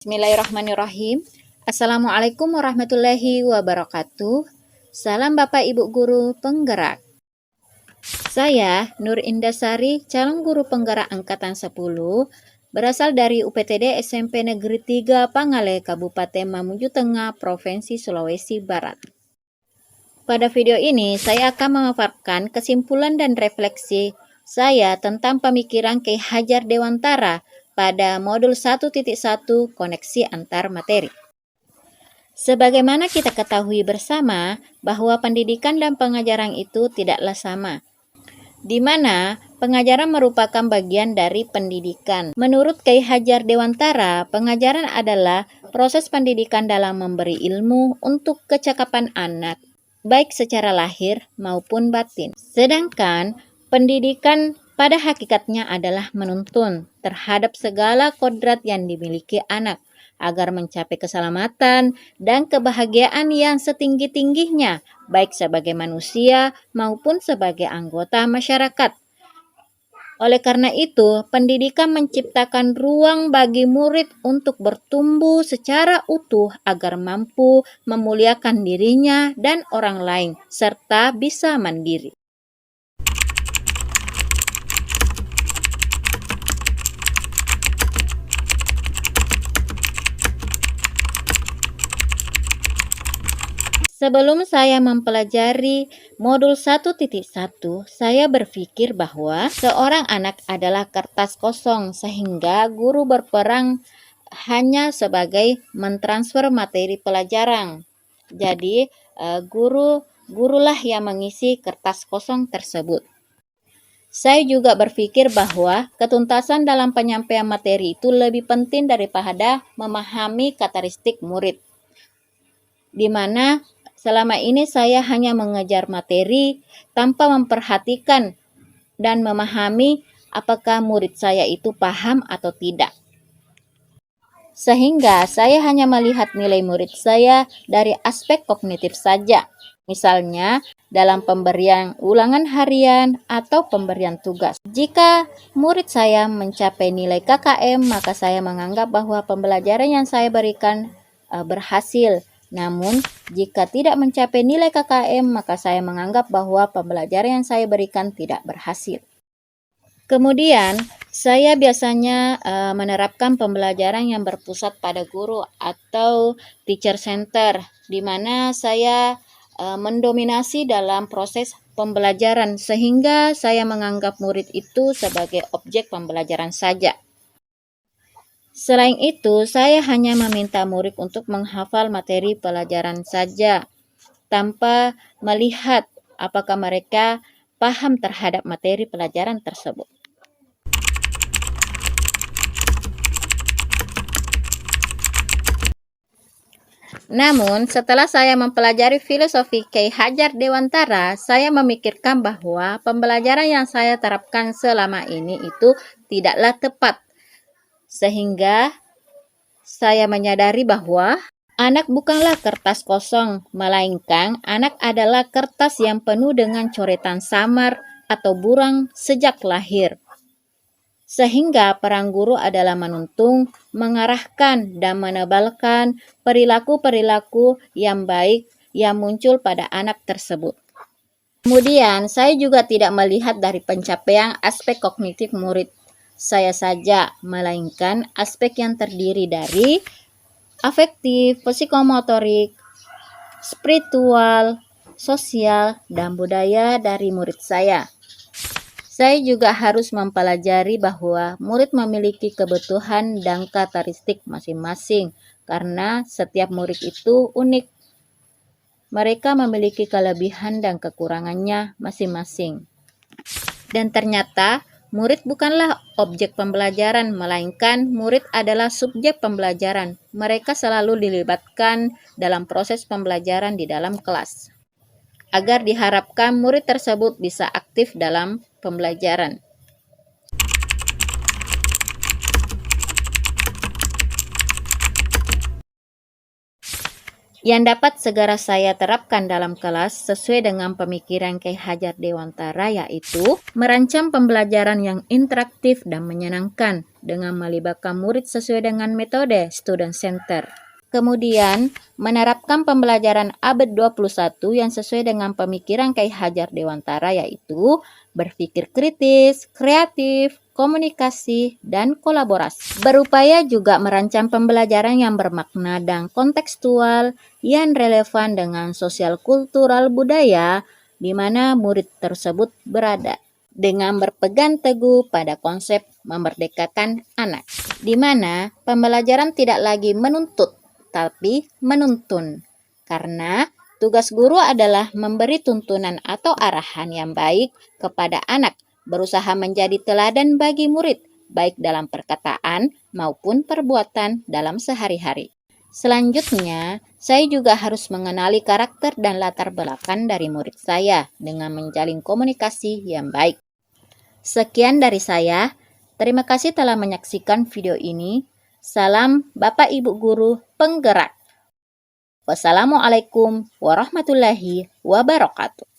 Bismillahirrahmanirrahim. Assalamualaikum warahmatullahi wabarakatuh. Salam Bapak Ibu Guru Penggerak. Saya Nur Indasari, calon guru penggerak angkatan 10, berasal dari UPTD SMP Negeri 3 Pangale, Kabupaten Mamuju Tengah, Provinsi Sulawesi Barat. Pada video ini, saya akan memaparkan kesimpulan dan refleksi saya tentang pemikiran Ki Hajar Dewantara pada modul 1.1 koneksi antar materi. Sebagaimana kita ketahui bersama bahwa pendidikan dan pengajaran itu tidaklah sama, di mana pengajaran merupakan bagian dari pendidikan. Menurut Ki Hajar Dewantara, pengajaran adalah proses pendidikan dalam memberi ilmu untuk kecakapan anak, baik secara lahir maupun batin. Sedangkan pendidikan pada hakikatnya adalah menuntun terhadap segala kodrat yang dimiliki anak agar mencapai keselamatan dan kebahagiaan yang setinggi-tingginya, baik sebagai manusia maupun sebagai anggota masyarakat. Oleh karena itu, pendidikan menciptakan ruang bagi murid untuk bertumbuh secara utuh agar mampu memuliakan dirinya dan orang lain, serta bisa mandiri. Sebelum saya mempelajari modul 1.1, saya berpikir bahwa seorang anak adalah kertas kosong sehingga guru berperan hanya sebagai mentransfer materi pelajaran. Jadi, gurulah yang mengisi kertas kosong tersebut. Saya juga berpikir bahwa ketuntasan dalam penyampaian materi itu lebih penting daripada memahami karakteristik murid, di mana selama ini saya hanya mengejar materi tanpa memperhatikan dan memahami apakah murid saya itu paham atau tidak. Sehingga saya hanya melihat nilai murid saya dari aspek kognitif saja. Misalnya dalam pemberian ulangan harian atau pemberian tugas. Jika murid saya mencapai nilai KKM, maka saya menganggap bahwa pembelajaran yang saya berikan berhasil. Namun, jika tidak mencapai nilai KKM, maka saya menganggap bahwa pembelajaran yang saya berikan tidak berhasil. Kemudian, saya biasanya menerapkan pembelajaran yang berpusat pada guru atau teacher center, di mana saya mendominasi dalam proses pembelajaran, sehingga saya menganggap murid itu sebagai objek pembelajaran saja. Selain itu, saya hanya meminta murid untuk menghafal materi pelajaran saja, tanpa melihat apakah mereka paham terhadap materi pelajaran tersebut. Namun, setelah saya mempelajari filosofi Ki Hajar Dewantara, saya memikirkan bahwa pembelajaran yang saya terapkan selama ini itu tidaklah tepat. Sehingga saya menyadari bahwa anak bukanlah kertas kosong, melainkan anak adalah kertas yang penuh dengan coretan samar atau buram sejak lahir. Sehingga peran guru adalah menuntun, mengarahkan, dan menebalkan perilaku-perilaku yang baik yang muncul pada anak tersebut. Kemudian, saya juga tidak melihat dari pencapaian aspek kognitif murid saya saja, melainkan aspek yang terdiri dari afektif, psikomotorik, spiritual, sosial, dan budaya dari murid saya. Saya juga harus mempelajari bahwa murid memiliki kebutuhan dan karakteristik masing-masing, karena setiap murid itu unik. Mereka memiliki kelebihan dan kekurangannya masing-masing. Dan ternyata, murid bukanlah objek pembelajaran, melainkan murid adalah subjek pembelajaran. Mereka selalu dilibatkan dalam proses pembelajaran di dalam kelas, agar diharapkan murid tersebut bisa aktif dalam pembelajaran. Yang dapat segera saya terapkan dalam kelas sesuai dengan pemikiran Ki Hajar Dewantara, yaitu merancang pembelajaran yang interaktif dan menyenangkan, dengan melibatkan murid sesuai dengan metode student center. Kemudian, menerapkan pembelajaran abad 21 yang sesuai dengan pemikiran Kyai Hajar Dewantara, yaitu berpikir kritis, kreatif, komunikasi, dan kolaborasi. Berupaya juga merancang pembelajaran yang bermakna dan kontekstual yang relevan dengan sosial kultural budaya di mana murid tersebut berada, dengan berpegang teguh pada konsep memerdekakan anak, di mana pembelajaran tidak lagi menuntut tapi menuntun, karena tugas guru adalah memberi tuntunan atau arahan yang baik kepada anak, berusaha menjadi teladan bagi murid, baik dalam perkataan maupun perbuatan dalam sehari-hari. Selanjutnya, saya juga harus mengenali karakter dan latar belakang dari murid saya dengan menjalin komunikasi yang baik. Sekian dari saya. Terima kasih telah menyaksikan video ini. Salam Bapak Ibu Guru Penggerak. Wassalamualaikum warahmatullahi wabarakatuh.